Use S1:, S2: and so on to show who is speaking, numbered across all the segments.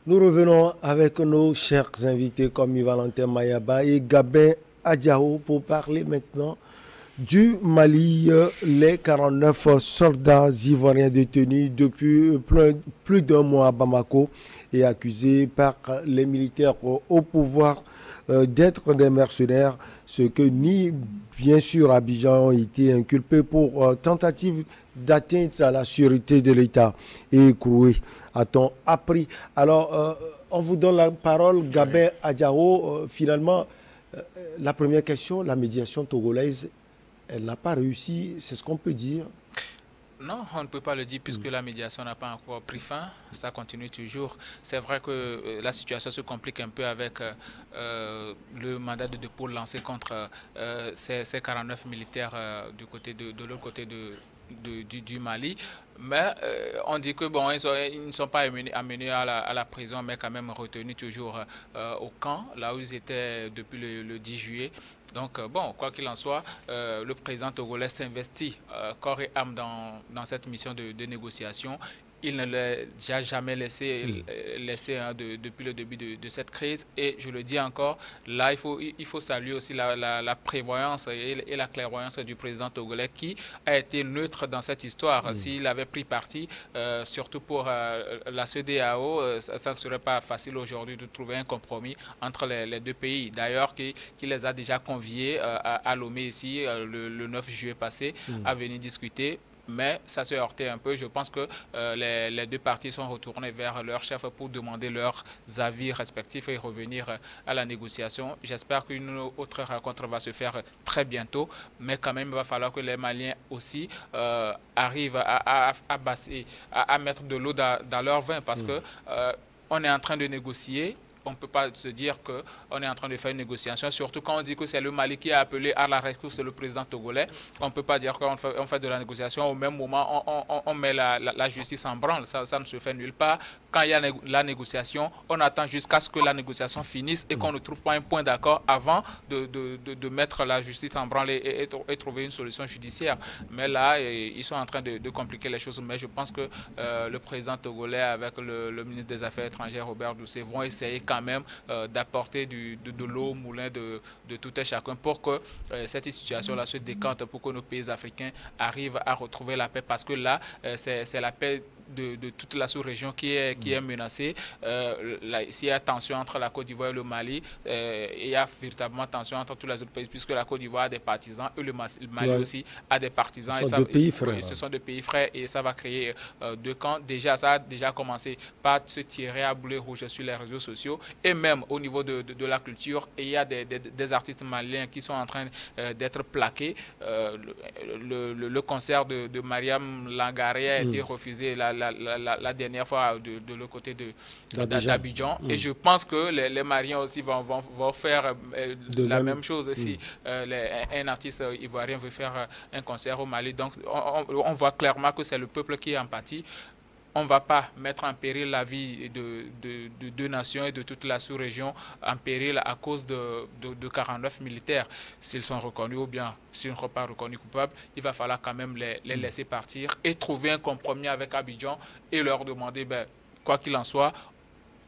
S1: Nous revenons avec nos chers invités comme Valentin Mayaba et Gabin Adjao pour parler maintenant du Mali. Les 49 soldats ivoiriens détenus depuis plus d'un mois à Bamako et accusés par les militaires au pouvoir d'être des mercenaires, ce que ni bien sûr Abidjan ont été inculpés pour tentative d'atteinte à la sûreté de l'État et écroué, a-t-on appris. Alors, on vous donne la parole, Gabin Adjao. Finalement, la première question, la médiation togolaise, elle n'a pas réussi, c'est ce qu'on peut dire.
S2: Non, on ne peut pas le dire puisque la médiation n'a pas encore pris fin. Ça continue toujours. C'est vrai que la situation se complique un peu avec le mandat de dépôt lancé contre ces 49 militaires du côté de l'autre côté du Mali. Mais on dit que bon, ils ne sont pas amenés à la prison, mais quand même retenus toujours au camp, là où ils étaient depuis le 10 juillet. Donc, bon, quoi qu'il en soit, le président togolais s'investit corps et âme dans cette mission de négociation. Il ne l'a jamais laissé hein, depuis le début de cette crise. Et je le dis encore, là, il faut saluer aussi la prévoyance et la clairvoyance du président togolais qui a été neutre dans cette histoire. S'il avait pris parti, surtout pour la CEDEAO, ça ne serait pas facile aujourd'hui de trouver un compromis entre les deux pays. D'ailleurs, qui les a déjà conviés à Lomé ici, le 9 juillet passé, à venir discuter. Mais ça se heurtait un peu. Je pense que les deux parties sont retournées vers leur chef pour demander leurs avis respectifs et revenir à la négociation. J'espère qu'une autre rencontre va se faire très bientôt. Mais quand même, il va falloir que les Maliens aussi arrivent à mettre de l'eau dans leur vin parce que on est en train de négocier. On ne peut pas se dire qu'on est en train de faire une négociation, surtout quand on dit que c'est le Mali qui a appelé à la rescousse le président togolais. On ne peut pas dire qu'on fait de la négociation. Au même moment, on met la justice en branle. Ça ne se fait nulle part. Quand il y a la négociation, on attend jusqu'à ce que la négociation finisse et qu'on ne trouve pas un point d'accord avant de mettre la justice en branle et trouver une solution judiciaire. Mais là, ils sont en train de compliquer les choses. Mais je pense que le président togolais avec le ministre des Affaires étrangères, Robert Doucet, vont essayer quand même d'apporter de l'eau au moulin de tout et chacun pour que cette situation-là se décante, pour que nos pays africains arrivent à retrouver la paix. Parce que là, c'est la paix de toute la sous-région qui est menacée. S'il y a tension entre la Côte d'Ivoire et le Mali, il y a véritablement tension entre tous les autres pays, puisque la Côte d'Ivoire a des partisans et le Mali aussi a des partisans.
S1: Ce sont deux pays frères.
S2: Ce sont deux pays frères et ça va créer deux camps. Déjà, ça a déjà commencé par se tirer à boulet rouge sur les réseaux sociaux et même au niveau de la culture. Et il y a des artistes maliens qui sont en train d'être plaqués. Le concert de Mariam Langaré a été refusé la dernière fois de l'autre côté d'Abidjan. Et je pense que les Maliens aussi vont faire la même chose si un artiste ivoirien veut faire un concert au Mali. Donc on voit clairement que c'est le peuple qui est en pâtit. On ne va pas mettre en péril la vie de deux nations et de toute la sous-région en péril à cause de 49 militaires. S'ils sont reconnus ou bien s'ils ne sont pas reconnus coupables, il va falloir quand même les laisser partir et trouver un compromis avec Abidjan et leur demander, quoi qu'il en soit,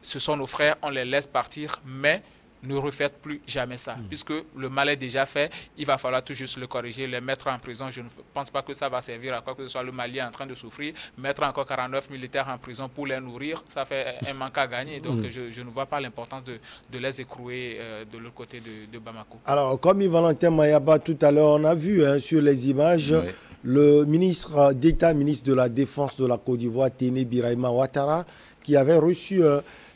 S2: ce sont nos frères, on les laisse partir, mais ne refaites plus jamais ça. Puisque le mal est déjà fait, il va falloir tout juste le corriger, les mettre en prison. Je ne pense pas que ça va servir à quoi que ce soit. Le Mali est en train de souffrir. Mettre encore 49 militaires en prison pour les nourrir, ça fait un manque à gagner. Donc je ne vois pas l'importance de les écrouer de l'autre côté de Bamako.
S1: Alors, comme Valentin Mayaba tout à l'heure, on a vu sur les images, le ministre d'État, ministre de la Défense de la Côte d'Ivoire, Téné Birahima Ouattara, qui avait reçu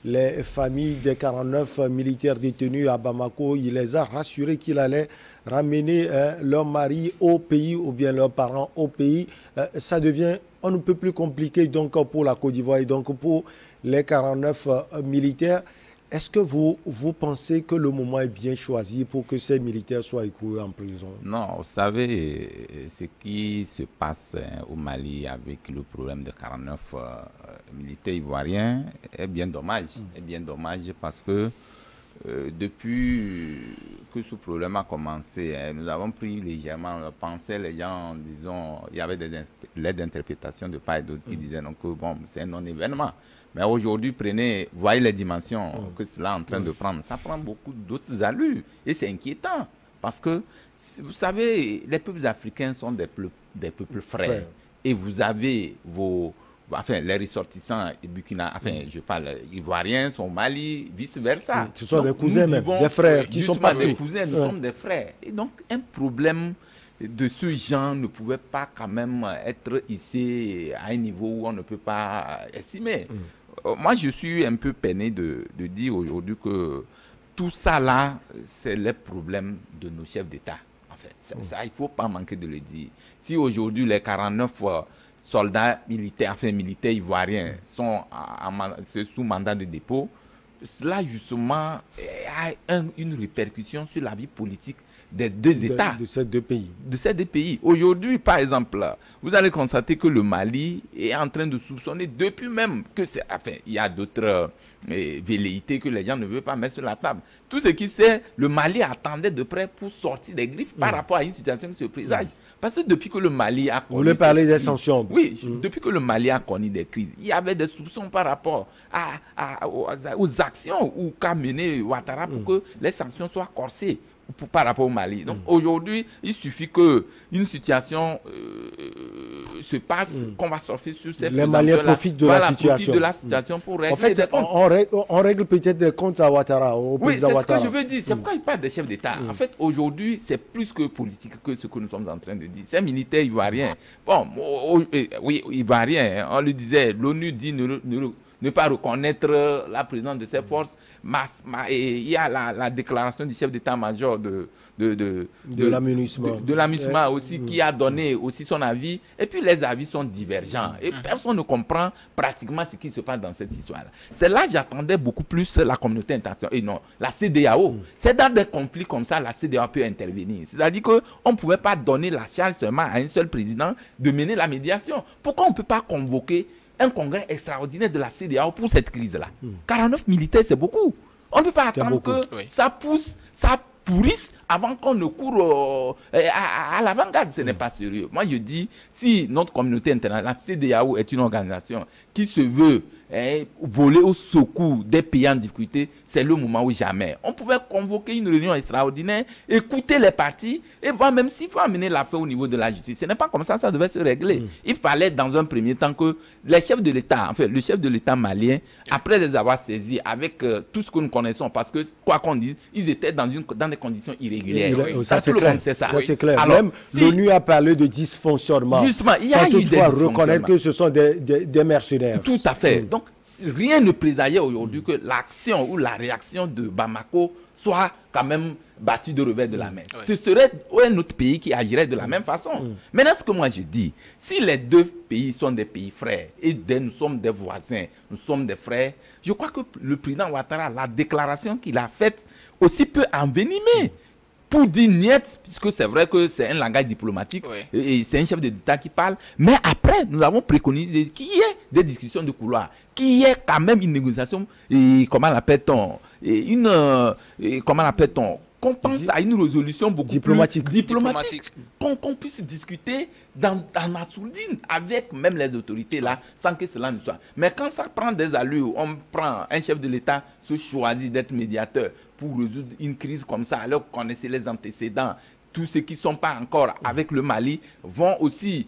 S1: les familles des 49 militaires détenus à Bamako. Il les a rassurés qu'il allait ramener leurs maris au pays ou bien leurs parents au pays. Ça devient on ne peut plus compliqué donc pour la Côte d'Ivoire et donc pour les 49 militaires. Est-ce que vous pensez que le moment est bien choisi pour que ces militaires soient écroués en prison?
S3: Non, vous savez, ce qui se passe au Mali avec le problème de 49 militaires ivoiriens est bien dommage. Est bien dommage parce que depuis que ce problème a commencé, nous avons pris légèrement, on pensait les gens, disons, il y avait des lettres d'interprétation de part et d'autre qui disaient donc, que bon, c'est un non-événement. Mais aujourd'hui, voyez les dimensions que cela est en train de prendre. Ça prend beaucoup d'autres allures et c'est inquiétant parce que, vous savez, les peuples africains sont des peuples frères. Et vous avez les ressortissants je parle ivoiriens, sont au Mali, vice-versa.
S1: Ce sont des cousins même, des frères qui sont pas
S3: des cousins, nous sommes des frères. Et donc, un problème de ce genre ne pouvait pas quand même être ici à un niveau où on ne peut pas estimer. Moi, je suis un peu peiné de dire aujourd'hui que tout ça là, c'est le problème de nos chefs d'État. En fait, ça, il ne faut pas manquer de le dire. Si aujourd'hui les 49 soldats militaires ivoiriens sont sous mandat de dépôt, cela justement a une répercussion sur la vie politique des deux États.
S1: De ces deux pays.
S3: De ces deux pays. Aujourd'hui, par exemple, vous allez constater que le Mali est en train de soupçonner depuis même que il y a d'autres velléités que les gens ne veulent pas mettre sur la table. Tout ce qui c'est, le Mali attendait de près pour sortir des griffes par rapport à une situation qui se présage. Parce que depuis que le Mali a connu...
S1: Vous voulez parler des sanctions?
S3: Oui, depuis que le Mali a connu des crises, il y avait des soupçons par rapport aux actions qu'a mené Ouattara pour que les sanctions soient corsées par rapport au Mali. Donc aujourd'hui, il suffit qu'une situation se passe, qu'on va surfer sur cette...
S1: Les Maliens profitent de la situation.
S3: De la situation pour régler
S1: en fait,
S3: des comptes.
S1: On règle peut-être des comptes à Ouattara, au président Ouattara.
S3: Oui, c'est ce que je veux dire. C'est pourquoi il parle des chefs d'État. En fait, aujourd'hui, c'est plus que politique que ce que nous sommes en train de dire. Ces militaires ivoiriens, oui, ivoiriens, on le disait, l'ONU dit ne pas reconnaître la présence de ces forces. Il y a la déclaration du chef d'état-major de l'AMINUSMA aussi qui a donné aussi son avis. Et puis les avis sont divergents. Et personne ne comprend pratiquement ce qui se passe dans cette histoire-là. C'est là que j'attendais beaucoup plus la communauté internationale. Et non, la CEDEAO. C'est dans des conflits comme ça, la CEDEAO peut intervenir. C'est-à-dire qu'on ne pouvait pas donner la charge seulement à un seul président de mener la médiation. Pourquoi on ne peut pas convoquer un congrès extraordinaire de la CEDEAO pour cette crise-là? 49 militaires, c'est beaucoup. On ne peut pas attendre que ça pourrisse avant qu'on ne court à l'avant-garde. Ce n'est pas sérieux. Moi, je dis, si notre communauté internationale, la CEDEAO est une organisation qui se veut voler au secours des pays en difficulté, c'est le moment où jamais. On pouvait convoquer une réunion extraordinaire, écouter les partis et voir même s'il faut amener l'affaire au niveau de la justice. Ce n'est pas comme ça, ça devait se régler. Il fallait dans un premier temps que les chefs de l'État, le chef de l'État malien, après les avoir saisis avec tout ce que nous connaissons, parce que quoi qu'on dise, ils étaient dans des conditions irrégulières.
S1: Ça c'est clair. Ça c'est clair.
S3: Alors,
S1: même l'ONU a parlé de dysfonctionnement.
S3: Justement, il y a
S1: sans toutefois reconnaître que ce sont des mercenaires.
S3: Tout à fait. Donc, rien ne présageait aujourd'hui que l'action ou la réaction de Bamako soit quand même battue de revers de la main. Ce serait un autre pays qui agirait de la même façon. Maintenant, ce que moi je dis, si les deux pays sont des pays frères et nous sommes des voisins, nous sommes des frères, je crois que le président Ouattara, la déclaration qu'il a faite, aussi peut envenimer. Pour dire niet, puisque c'est vrai que c'est un langage diplomatique, et c'est un chef d'État qui parle, mais après, nous avons préconisé qu'il y ait des discussions de couloir, qu'il y ait quand même une négociation, et comment l'appelle-t-on, qu'on pense à une résolution beaucoup
S1: diplomatique.
S3: Plus diplomatique. Qu'on puisse discuter dans la sourdine avec même les autorités là, sans que cela ne soit. Mais quand ça prend des allures, on prend un chef de l'État, se choisit d'être médiateur pour résoudre une crise comme ça, alors qu'on connaissait les antécédents, tous ceux qui ne sont pas encore avec le Mali vont aussi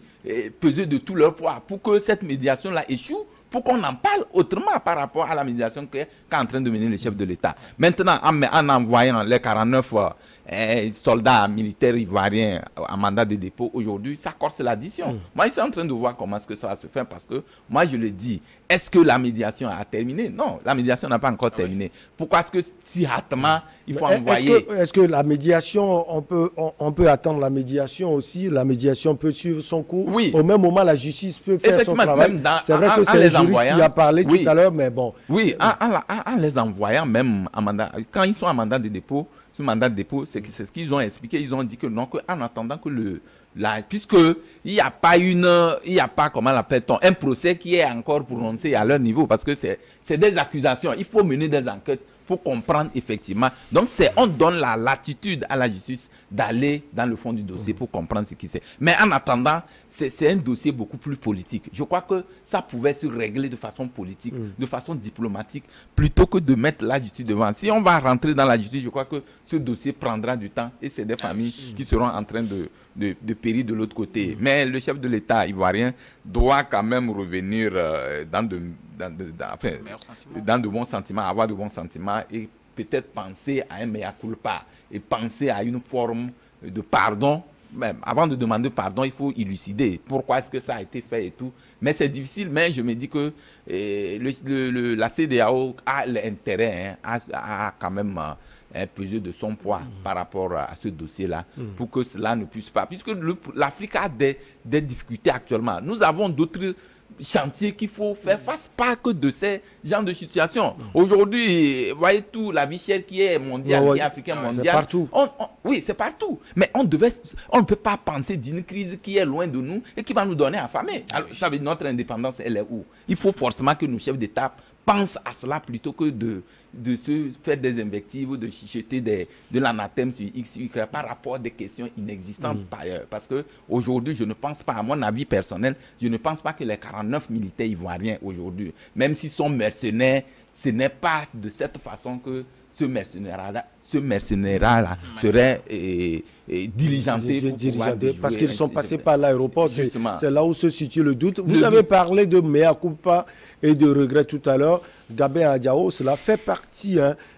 S3: peser de tout leur poids pour que cette médiation-là échoue, pour qu'on en parle autrement par rapport à la médiation qu'est en train de mener le chef de l'État. Maintenant, en envoyant les 49 soldats militaires ivoiriens en mandat de dépôt aujourd'hui, ça corse l'addition. Moi, je suis en train de voir comment est-ce que ça va se faire parce que, moi, je le dis, est-ce que la médiation a terminé? Non, la médiation n'a pas encore terminé. Pourquoi est-ce que si hâtement, il faut envoyer...
S1: Est-ce que la médiation, on peut attendre la médiation aussi? La médiation peut suivre son cours?
S3: Oui.
S1: Au même moment, la justice peut faire son travail. C'est vrai que c'est le juriste qui a parlé tout à l'heure, mais bon.
S3: Oui, en les envoyant même en mandat... Quand ils sont en mandat de dépôt, ce mandat de dépôt, c'est ce qu'ils ont expliqué. Ils ont dit que non, qu'en attendant que puisque il n'y a pas, comment l'appelle-t-on, un procès qui est encore prononcé à leur niveau, parce que c'est des accusations. Il faut mener des enquêtes pour comprendre effectivement. Donc, on donne la latitude à la justice d'aller dans le fond du dossier pour comprendre ce qui c'est. Mais en attendant, c'est un dossier beaucoup plus politique. Je crois que ça pouvait se régler de façon politique, de façon diplomatique, plutôt que de mettre la justice devant. Si on va rentrer dans la justice, je crois que ce dossier prendra du temps et c'est des familles qui seront en train de périr de l'autre côté. Mais le chef de l'État ivoirien doit quand même revenir dans de bons sentiments, avoir de bons sentiments et peut-être penser à un mea culpa et penser à une forme de pardon. Même avant de demander pardon, il faut élucider pourquoi est-ce que ça a été fait et tout. Mais c'est difficile, mais je me dis que la CEDEAO a l'intérêt à quand même peser de son poids par rapport à ce dossier-là pour que cela ne puisse pas. Puisque l'Afrique a des difficultés actuellement. Nous avons d'autres chantiers qu'il faut faire face, pas que de ces genres de situations. Aujourd'hui, voyez tout, la vie chère qui est mondiale, qui est africaine mondiale.
S1: C'est partout.
S3: Oui, c'est partout. Mais on ne peut pas penser d'une crise qui est loin de nous et qui va nous donner affamer. Alors, vous savez, notre indépendance, elle est où? Il faut forcément que nos chefs d'État pensent à cela plutôt que de se faire des invectives, de jeter de l'anathème sur X, Y par rapport à des questions inexistantes par ailleurs. Parce qu'aujourd'hui, je ne pense pas, à mon avis personnel, je ne pense pas que les 49 militaires ivoiriens aujourd'hui, même s'ils sont mercenaires, ce n'est pas de cette façon que ce mercenaire-là serait diligenté.
S1: Parce qu'ils sont passés par l'aéroport, c'est là où se situe le doute. Vous avez parlé de mea culpa et de regret tout à l'heure. Gabin Adjao, cela fait partie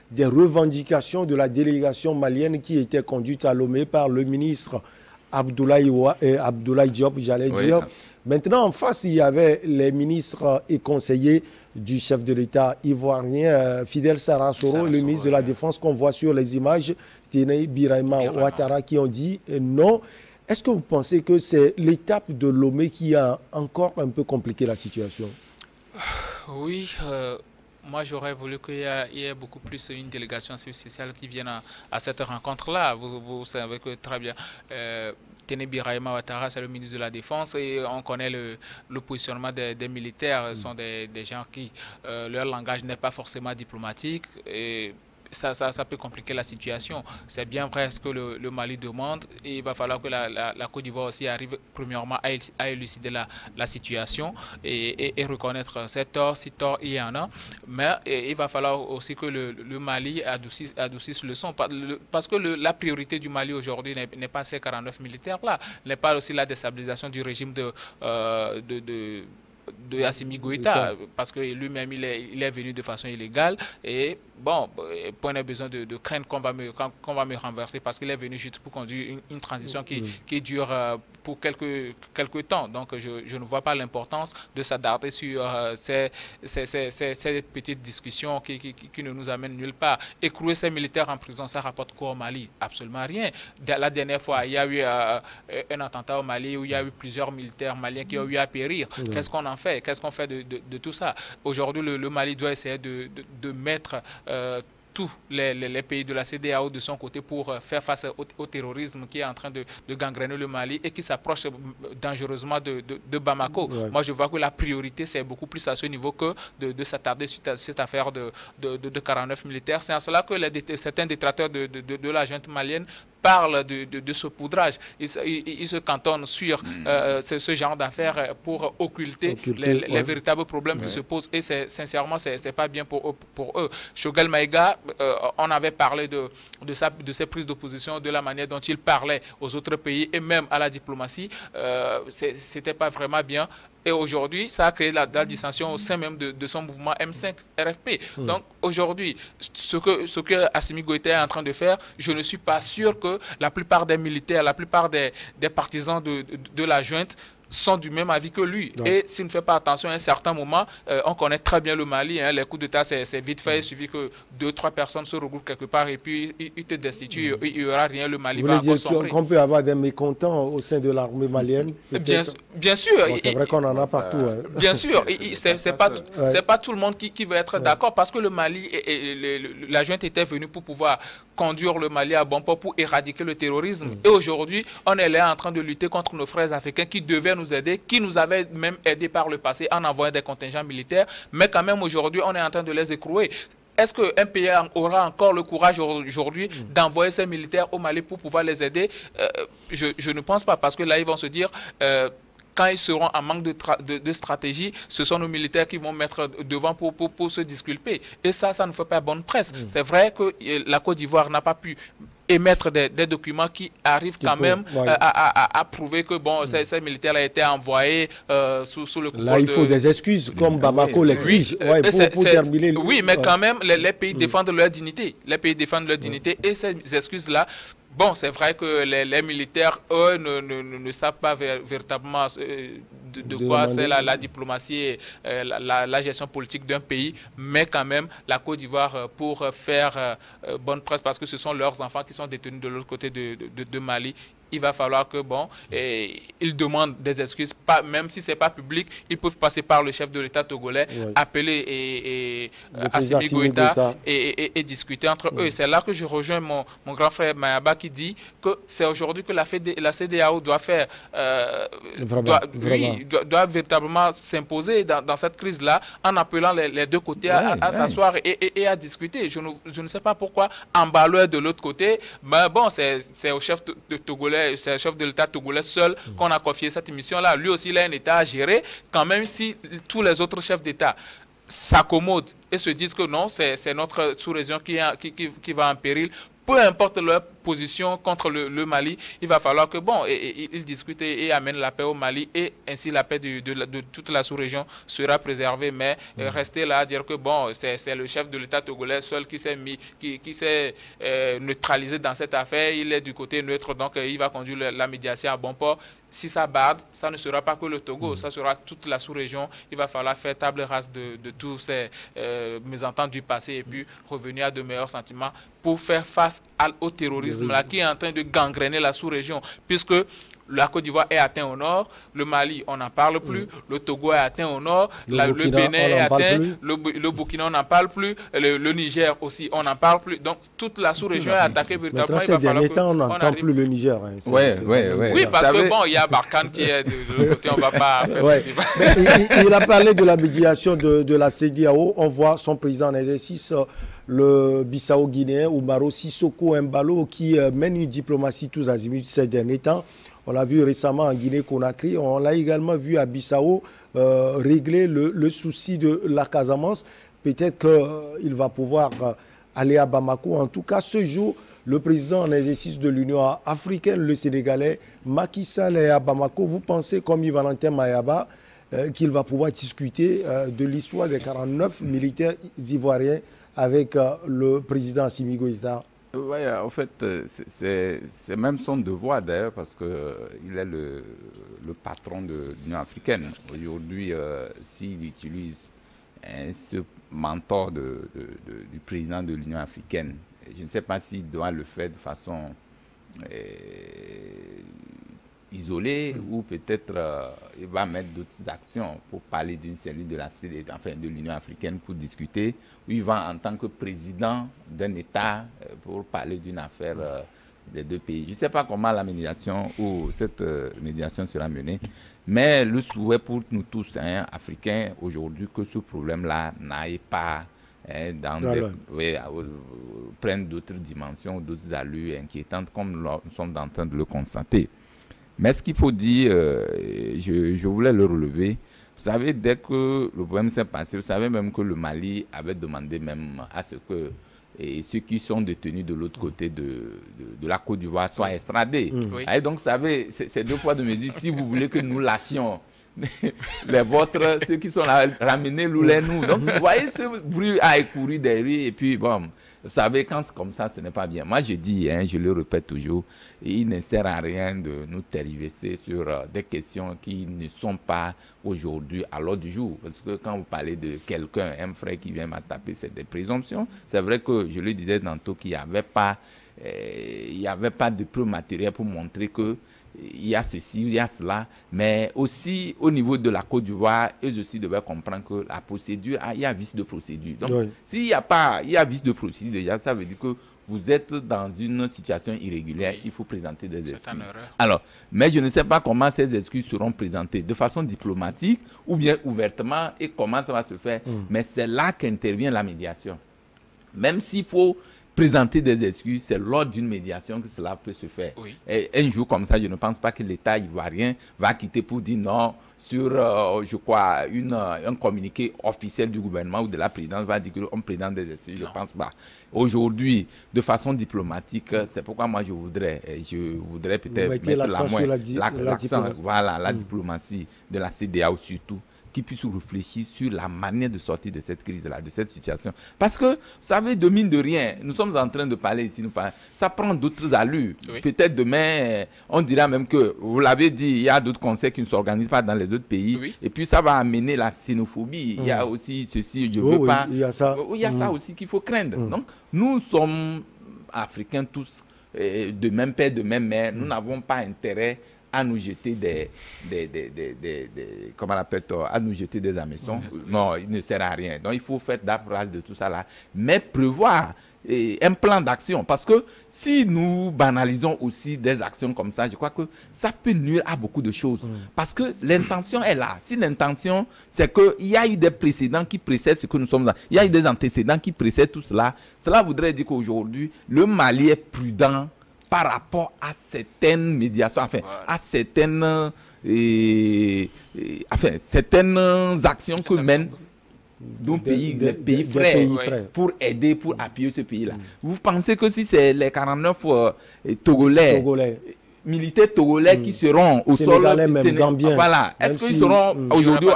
S1: des revendications de la délégation malienne qui était conduite à Lomé par le ministre Abdoulaye Diop, j'allais dire. Maintenant, en face, il y avait les ministres et conseillers du chef de l'État ivoirien, Fidel Sarasoro, le ministre de la Défense qu'on voit sur les images, Téné Birahima Ouattara, qui ont dit non. Est-ce que vous pensez que c'est l'étape de Lomé qui a encore un peu compliqué la situation?
S2: Oui, moi j'aurais voulu qu'il y ait beaucoup plus une délégation spéciale qui vienne à cette rencontre-là. Vous savez que très bien. Téné Birahima Ouattara, c'est le ministre de la Défense et on connaît le positionnement des militaires. Ce sont des gens qui, leur langage n'est pas forcément diplomatique et ça peut compliquer la situation. C'est bien vrai ce que le Mali demande et il va falloir que la Côte d'Ivoire aussi arrive premièrement à élucider la situation et reconnaître ses torts, si tort il y en a. Mais il va falloir aussi que le Mali adoucisse le son. Parce que la priorité du Mali aujourd'hui n'est pas ces 49 militaires-là, n'est pas aussi la déstabilisation du régime de Assimi Goïta, parce que lui-même il est venu de façon illégale et bon, point de besoin de craindre qu'on va me renverser parce qu'il est venu juste pour conduire une transition qui dure pour quelques temps. Donc je ne vois pas l'importance de s'attarder sur ces petites discussions qui ne nous amènent nulle part. Écrouer ces militaires en prison, ça rapporte quoi au Mali? Absolument rien. La dernière fois, il y a eu un attentat au Mali où il y a eu plusieurs militaires maliens qui ont eu à périr. Qu'est-ce qu'on en fait? Qu'est-ce qu'on fait de tout ça? Aujourd'hui, le Mali doit essayer de mettre tous les pays de la CEDEAO de son côté pour faire face au terrorisme qui est en train de gangréner le Mali et qui s'approche dangereusement de Bamako. Moi, je vois que la priorité, c'est beaucoup plus à ce niveau que de s'attarder sur cette affaire de 49 militaires. C'est en cela que certains détracteurs de la junte malienne parlent de saupoudrage. Ils se cantonnent sur ce genre d'affaires pour occulter les véritables problèmes qui se posent. Et sincèrement, c'est pas bien pour eux. Choguel Maïga, on avait parlé de ses prises d'opposition, de la manière dont il parlait aux autres pays et même à la diplomatie. C'était pas vraiment bien. Et aujourd'hui, ça a créé la dissension au sein même de son mouvement M5 RFP. Donc aujourd'hui, ce que Assimi Goïta est en train de faire, je ne suis pas sûr que la plupart des militaires, la plupart des partisans de la junte sont du même avis que lui. Ouais. Et s'il ne fait pas attention à un certain moment, on connaît très bien le Mali, hein, les coups d'État, c'est vite fait, il suffit que 2-3 personnes se regroupent quelque part et puis ils te destituent, il n'y aura rien, le Mali va encore sombrer.
S1: Qu'on peut avoir des mécontents au sein de l'armée malienne?
S2: Bien sûr.
S1: Bon, c'est vrai qu'on en a partout. Hein.
S2: Bien sûr, c'est pas tout le monde qui va être d'accord parce que le Mali, la junte était venue pour pouvoir conduire le Mali à bon port pour éradiquer le terrorisme. Et aujourd'hui, on est là en train de lutter contre nos frères africains qui devaient nous aider, qui nous avaient même aidés par le passé en envoyant des contingents militaires. Mais quand même, aujourd'hui, on est en train de les écrouer. est-ce qu'un pays aura encore le courage aujourd'hui d'envoyer ses militaires au Mali pour pouvoir les aider? Je ne pense pas, parce que là, ils vont se dire... quand ils seront en manque de stratégie, ce sont nos militaires qui vont mettre devant pour se disculper. Et ça ne fait pas bonne presse. C'est vrai que la Côte d'Ivoire n'a pas pu émettre des documents qui arrivent quand même à prouver que bon, ces militaires ont été envoyés sous le contrôle.
S1: Là, il faut des excuses, comme Bamako l'exige. Pour terminer.
S2: Oui, mais quand même, les pays défendent leur dignité. Les pays défendent leur dignité. Et ces excuses-là, bon, c'est vrai que les militaires, eux, ne savent pas véritablement de quoi c'est la diplomatie et la gestion politique d'un pays, mais quand même, la Côte d'Ivoire, pour faire bonne presse, parce que ce sont leurs enfants qui sont détenus de l'autre côté de Mali, il va falloir que, bon, ils demandent des excuses, même si ce n'est pas public, ils peuvent passer par le chef de l'État togolais, appeler Assimi Goïta et discuter entre eux. Et c'est là que je rejoins mon grand frère Mayaba qui dit que c'est aujourd'hui que la CEDEAO doit faire, doit véritablement s'imposer dans cette crise-là, en appelant les deux côtés à s'asseoir et à discuter. Je ne sais pas pourquoi Ambalo est de l'autre côté, mais bon, c'est au chef de togolais, c'est le chef de l'État togolais seul qu'on a confié cette mission-là. Lui aussi, il a un État à gérer. Quand même, si tous les autres chefs d'État s'accommodent et se disent que non, c'est notre sous-région qui va en péril, peu importe leur position contre le Mali, il va falloir que, bon, ils discutent et amènent la paix au Mali, et ainsi la paix de toute la sous-région sera préservée. Mais rester là à dire que, bon, c'est le chef de l'État togolais seul qui s'est neutralisé dans cette affaire, il est du côté neutre, donc il va conduire la médiation à bon port. Si ça barde, ça ne sera pas que le Togo, ça sera toute la sous-région. Il va falloir faire table rase de tous ces mésententes du passé et puis revenir à de meilleurs sentiments pour faire face au terrorisme là, qui est en train de gangréner la sous-région. Puisque la Côte d'Ivoire est atteinte au nord, le Mali, on n'en parle plus, le Togo est atteint au nord, le Bénin est atteint, le Burkina, on n'en parle plus, le Niger aussi, on n'en parle plus. Donc, toute la sous-région est attaquée véritablement.
S1: Ces derniers temps, on n'entend plus le Niger. Hein.
S2: Oui, parce que bon, il y a Barkhane qui est de l'autre côté, on ne va pas faire ce débat.
S1: Il a parlé de la médiation de la CEDEAO. On voit son président en exercice, le Bissau-Guinéen, Oumaro Sissoko Embalo, qui mène une diplomatie tous azimuts ces derniers temps. On l'a vu récemment en Guinée-Conakry. On l'a également vu à Bissau régler le souci de la Casamance. Peut-être qu'il va pouvoir aller à Bamako. En tout cas, ce jour, le président en exercice de l'Union africaine, le Sénégalais, Macky Sall, est à Bamako. Vous pensez, comme Valentin Mayaba, qu'il va pouvoir discuter de l'histoire des 49 militaires ivoiriens avec le président Assimi Goïta?
S3: Oui, en fait, c'est même son devoir d'ailleurs, parce qu'il est le patron de l'Union africaine. Aujourd'hui, s'il utilise ce mentor du président de l'Union africaine, je ne sais pas s'il doit le faire de façon isolée, ou peut-être il va mettre d'autres actions pour parler d'une cellule de de l'Union africaine pour discuter, ou il va en tant que président d'un État pour parler d'une affaire des deux pays. Je ne sais pas comment la médiation ou cette médiation sera menée, mais le souhait pour nous tous, Africains, aujourd'hui, que ce problème-là n'aille pas prendre d'autres dimensions, d'autres allures inquiétantes, comme nous sommes en train de le constater. Mais ce qu'il faut dire, je voulais le relever. Vous savez, dès que le problème s'est passé, vous savez même que le Mali avait demandé même à ce que ceux qui sont détenus de l'autre côté de la Côte d'Ivoire soient extradés. Et donc, vous savez, c'est deux poids, deux mesures. Si vous voulez que nous lâchions les vôtres, ceux qui sont là, ramenez-les nous. Donc, vous voyez, ce bruit a couru derrière, et puis, bon, vous savez, quand c'est comme ça, ce n'est pas bien. Moi, je dis, je le répète toujours, il ne sert à rien de nous tergiverser sur des questions qui ne sont pas aujourd'hui à l'ordre du jour. Parce que quand vous parlez de quelqu'un, un frère qui vient m'attaquer, c'est des présomptions. C'est vrai que je le disais tantôt qu'il n'y avait pas de preuve matérielle pour montrer que il y a ceci, il y a cela, mais aussi au niveau de la Côte d'Ivoire, eux aussi devaient comprendre que la procédure, il y a vice de procédure. Donc, s'il y a vice de procédure déjà, ça veut dire que vous êtes dans une situation irrégulière, il faut présenter des excuses. Alors, mais je ne sais pas comment ces excuses seront présentées, de façon diplomatique ou bien ouvertement, et comment ça va se faire. Mais c'est là qu'intervient la médiation. Même s'il faut présenter des excuses, c'est lors d'une médiation que cela peut se faire.
S2: Oui.
S3: Et un jour comme ça, je ne pense pas que l'État ivoirien va quitter pour dire non sur, je crois, un communiqué officiel du gouvernement ou de la présidence va dire qu'on présente des excuses. Je ne pense pas. Aujourd'hui, de façon diplomatique, c'est pourquoi moi je voudrais peut-être mettre l'accent sur la diplomatie de la CEDEAO surtout, qui puisse réfléchir sur la manière de sortir de cette crise-là, de cette situation. Parce que, vous savez, de mine de rien, nous sommes en train de parler ici, ça prend d'autres allures. Oui. Peut-être demain, on dira même que, vous l'avez dit, il y a d'autres conseils qui ne s'organisent pas dans les autres pays. Oui. Et puis, ça va amener la xénophobie. Il y a aussi ceci, je ne veux pas.
S1: Il y a ça.
S3: Il y a ça aussi qu'il faut craindre. Donc, nous sommes Africains tous, de même père, de même mère. Nous n'avons pas intérêt à nous jeter comment on appelle ça, à nous jeter des hameçons. Non, il ne sert à rien. Donc, il faut faire d'apprendre de tout ça là, mais prévoir un plan d'action. Parce que si nous banalisons aussi des actions comme ça, je crois que ça peut nuire à beaucoup de choses. Parce que l'intention est là. Si l'intention, c'est qu'il y a eu des précédents qui précèdent ce que nous sommes là, il y a eu des antécédents qui précèdent tout cela, cela voudrait dire qu'aujourd'hui, le Mali est prudent par rapport à certaines médiations, enfin, à certaines actions que mènent les pays frères pour aider, pour appuyer ce pays-là. Vous pensez que si c'est les 49 Togolais, militaires togolais qui seront au sol, voilà, est-ce qu'ils seront aujourd'hui,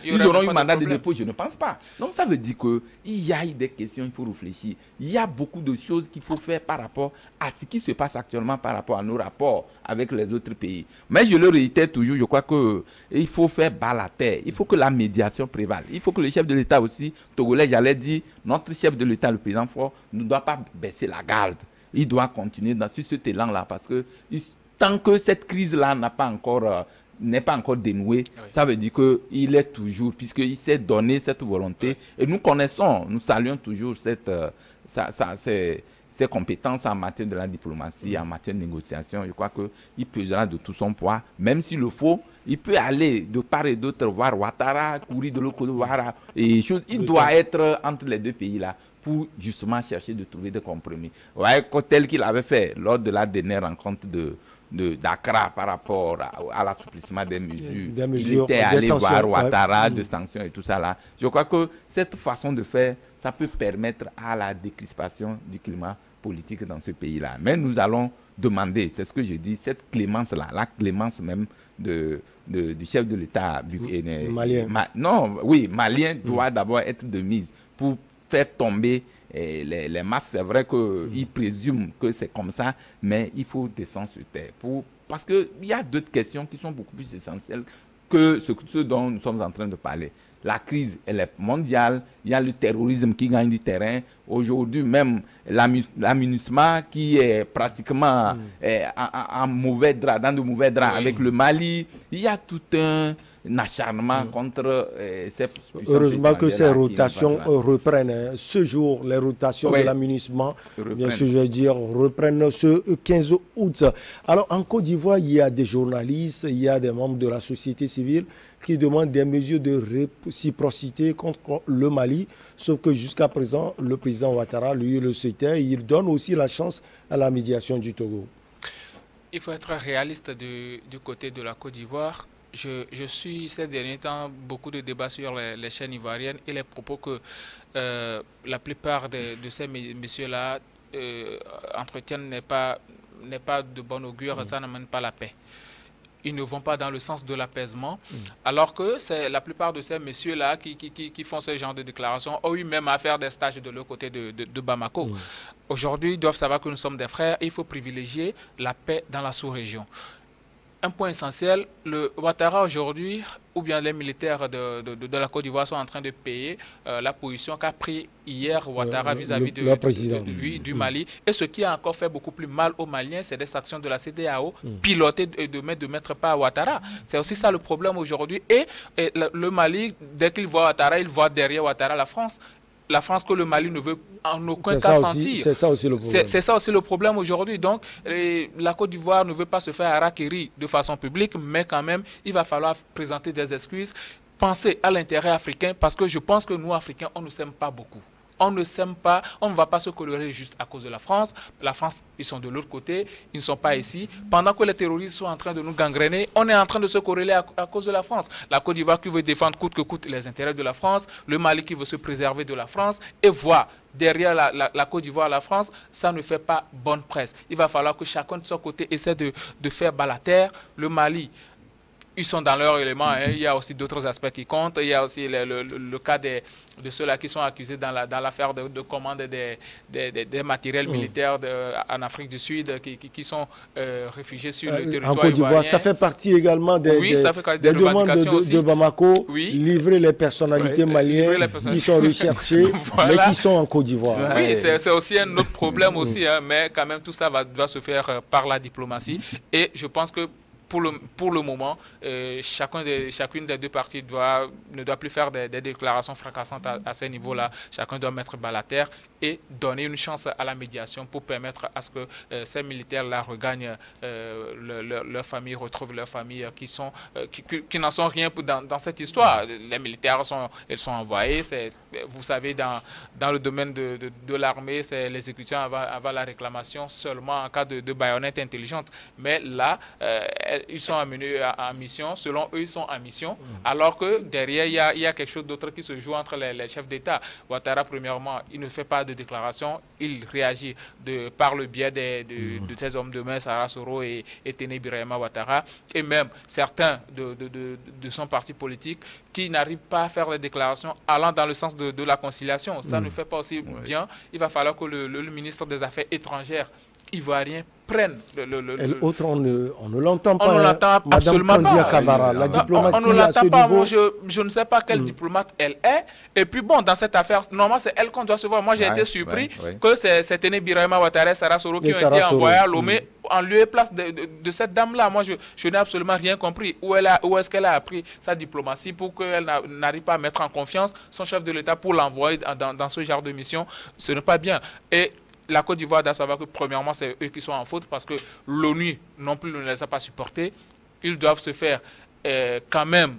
S3: ils auront un mandat de dépôt? Je ne pense pas. Donc ça veut dire qu'il y a des questions, il faut réfléchir. Il y a beaucoup de choses qu'il faut faire par rapport à ce qui se passe actuellement, par rapport à nos rapports avec les autres pays. Mais je le réitère toujours, je crois qu'il faut faire bas la terre. Il faut que la médiation prévale. Il faut que le chef de l'État aussi, togolais, j'allais dire, notre chef de l'État, le président Faure, ne doit pas baisser la garde. Il doit continuer sur cet élan-là parce que tant que cette crise-là n'est pas encore dénouée, ça veut dire qu'il est toujours, puisqu'il s'est donné cette volonté. Et nous connaissons, nous saluons toujours ses compétences en matière de la diplomatie, en matière de négociation. Je crois qu'il pesera de tout son poids. Même s'il le faut, il peut aller de part et d'autre voir Ouattara, courir de l'autre côté, voir et choses. Il doit être entre les deux pays-là, pour justement chercher de trouver des compromis. Ouais, tel qu'il avait fait lors de la dernière rencontre d'Accra par rapport à l'assouplissement des mesures. Il était allé voir Ouattara, de sanctions et tout ça là. Je crois que cette façon de faire, ça peut permettre à la décrispation du climat politique dans ce pays-là. Mais nous allons demander, c'est ce que je dis, cette clémence-là, la clémence même du chef de l'État
S1: malien.
S3: Malien doit d'abord être de mise pour faire tomber les masses. C'est vrai qu'ils présument que c'est comme ça, mais il faut descendre sur terre. Parce qu'il y a d'autres questions qui sont beaucoup plus essentielles que ce dont nous sommes en train de parler. La crise, elle est mondiale. Il y a le terrorisme qui gagne du terrain. Aujourd'hui, même la MINUSMA qui est pratiquement en mauvais drap, dans de mauvais draps avec le Mali. Il y a tout un acharnement contre ces puissances.
S1: Heureusement que ces rotations reprennent. Ce jour, les rotations de la MINUSMA, bien sûr, je veux dire, reprennent ce 15 août. Alors, en Côte d'Ivoire, il y a des journalistes, il y a des membres de la société civile qui demandent des mesures de réciprocité contre le Mali. Sauf que jusqu'à présent, le président Ouattara, lui, le souhaitait. Il donne aussi la chance à la médiation du Togo.
S2: Il faut être réaliste du côté de la Côte d'Ivoire. Je suis ces derniers temps beaucoup de débats sur les chaînes ivoiriennes et les propos que la plupart de ces messieurs-là entretiennent n'est pas de bon augure, ça n'amène pas la paix. Ils ne vont pas dans le sens de l'apaisement, alors que c'est la plupart de ces messieurs-là qui font ce genre de déclarations ont eu même à faire des stages de l'autre côté de Bamako. Aujourd'hui, ils doivent savoir que nous sommes des frères et il faut privilégier la paix dans la sous-région. Un point essentiel, le Ouattara aujourd'hui, ou bien les militaires de la Côte d'Ivoire sont en train de payer la position qu'a pris hier Ouattara vis-à-vis du Mali. Et ce qui a encore fait beaucoup plus mal aux Maliens, c'est des sanctions de la CEDEAO pilotées de mettre pas à Ouattara. C'est aussi ça le problème aujourd'hui. Et le Mali, dès qu'il voit Ouattara, il voit derrière Ouattara la France. La France que le Mali ne veut en aucun cas sentir.
S1: C'est ça aussi le problème.
S2: C'est ça aussi le problème aujourd'hui. Donc, la Côte d'Ivoire ne veut pas se faire harakiri de façon publique, mais quand même, il va falloir présenter des excuses, penser à l'intérêt africain, parce que je pense que nous, Africains, on ne s'aime pas beaucoup. on ne s'aime pas, on ne va pas se colorer juste à cause de la France. La France, ils sont de l'autre côté, ils ne sont pas ici. Pendant que les terroristes sont en train de nous gangréner, on est en train de se corréler à cause de la France. La Côte d'Ivoire qui veut défendre coûte que coûte les intérêts de la France, le Mali qui veut se préserver de la France, et voir derrière la Côte d'Ivoire, la France, ça ne fait pas bonne presse. Il va falloir que chacun de son côté essaie de faire bas la terre. Le Mali, ils sont dans leur élément, hein. Il y a aussi d'autres aspects qui comptent. Il y a aussi le cas de ceux-là qui sont accusés dans l'affaire de commande des matériels militaires en Afrique du Sud qui sont réfugiés sur le territoire
S1: en Côte d'Ivoire. Ça fait partie également des demandes de Bamako, livrer les personnalités maliennes qui sont recherchées, voilà. Mais qui sont en Côte d'Ivoire.
S2: Oui, c'est aussi un autre problème aussi, hein, mais quand même tout ça doit se faire par la diplomatie. Et je pense que pour le moment, chacune des deux parties ne doit plus faire des déclarations fracassantes à ce niveau-là. Chacun doit mettre bas la terre et donner une chance à la médiation pour permettre à ce que ces militaires-là regagnent leur famille, retrouvent leur famille, qui n'en sont rien dans cette histoire. Les militaires sont envoyés. Vous savez, dans le domaine de l'armée, c'est l'exécution avant la réclamation seulement en cas de baïonnette intelligente. Mais là, ils sont amenés en mission. Selon eux, ils sont en mission. Alors que derrière, il y a quelque chose d'autre qui se joue entre les chefs d'État. Ouattara, premièrement, il ne fait pas de déclaration. Il réagit par le biais de ces hommes de main, Sarah Soro et Téné Birahima Ouattara. Et même certains de son parti politique qui n'arrivent pas à faire des déclarations allant dans le sens de la conciliation. Ça ne fait pas aussi bien. Il va falloir que le ministre des Affaires étrangères ivoirien prenne
S1: Autre, on ne l'entend pas.
S2: On ne l'entend absolument pas.
S1: Kabara, la diplomatie
S2: on ne l'entend pas.
S1: Niveau...
S2: Moi, je ne sais pas quelle diplomate elle est. Et puis bon, dans cette affaire, normalement, c'est elle qu'on doit se voir. Moi, j'ai été surpris que c'est Téné Birahima Ouattara et Sarah Soro qui ont été envoyés à Lomé en lieu et place de cette dame-là. Moi, je n'ai absolument rien compris. Où est-ce qu'elle a appris sa diplomatie pour qu'elle n'arrive pas à mettre en confiance son chef de l'État pour l'envoyer dans ce genre de mission? Ce n'est pas bien. Et la Côte d'Ivoire doit savoir que premièrement, c'est eux qui sont en faute parce que l'ONU non plus ne les a pas supportés. Ils doivent se faire quand même,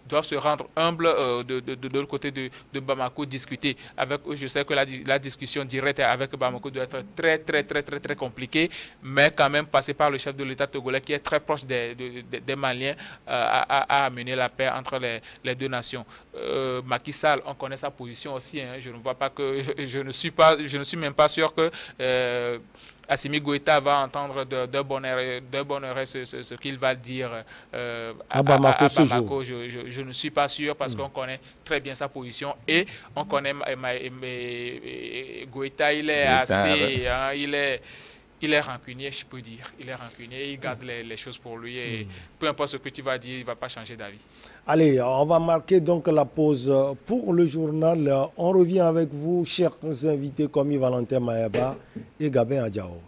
S2: doivent se rendre humbles de l'autre côté de Bamako, discuter avec eux. Je sais que la discussion directe avec Bamako doit être très, très, très, très, très compliquée, mais quand même passer par le chef de l'État togolais qui est très proche des Maliens à amener la paix entre les deux nations. Macky Sall, on connaît sa position aussi. Hein. Je ne vois pas que je ne suis même pas sûr que Assimi Goïta va entendre de bon oreille ce qu'il va dire à Bamako. Je ne suis pas sûr parce qu'on connaît très bien sa position et on connaît Goïta, il est assez... Hein, il est rancunier, je peux dire. Il est rancunier, il garde les choses pour lui et peu importe ce que tu vas dire, il ne va pas changer d'avis.
S1: Allez, on va marquer donc la pause pour le journal. On revient avec vous, chers invités, comme Valentin Mayaba et Gabin Adjao.